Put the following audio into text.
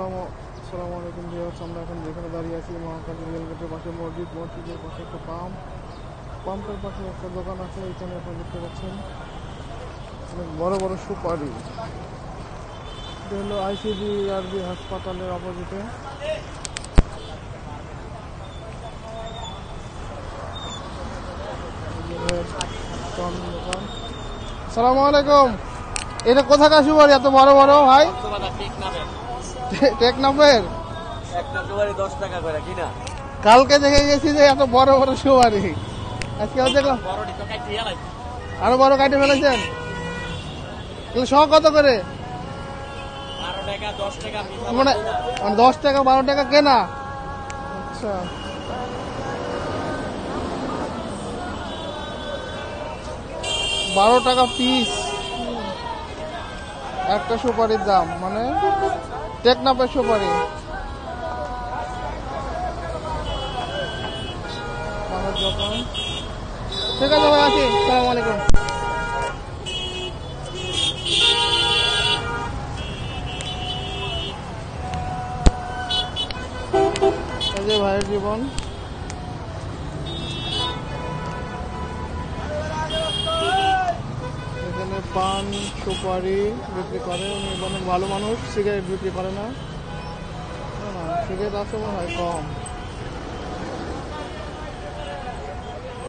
আসসালামু আলাইকুম ভিউয়ার্স, আমরা এখন যেখানে দাঁড়িয়ে আছি মহাখালী রেলগেটের পাশে মসজিদের পাশে একটা পাম্পের পাশে একটা দোকান আছে। এখানে আপনারা দেখতে পাচ্ছেন অনেক বড় বড় সুপারি। এটা হলো ICDRB হাসপাতালের অপোজিটে। আসসালামু আলাইকুম। এটা কোথাকার সুপারি এত বড় বড় ভাই? টেকনাফের। কালকে দেখে গেছি যে এত বড় বড় সুপারি, আজকে দেখলাম আরো বড় কাটে ফেলেছেন। সব কত করে? মানে 10 টাকা 12 টাকা কেনা। আচ্ছা, 12 টাকা পিস একটা সুপারির দাম, মানে টেকনাফের সুপারি। দোকান ঠিক আছে ভাই, আছি। আসসালামু আলাইকুম। এই যে ভাইয়ের জীবন। এখানে পান সুপারি বিক্রি করে, উনি অনেক ভালো মানুষ, সিগারেট বিক্রি করে না, সিগারেট আছে মনে হয় কম।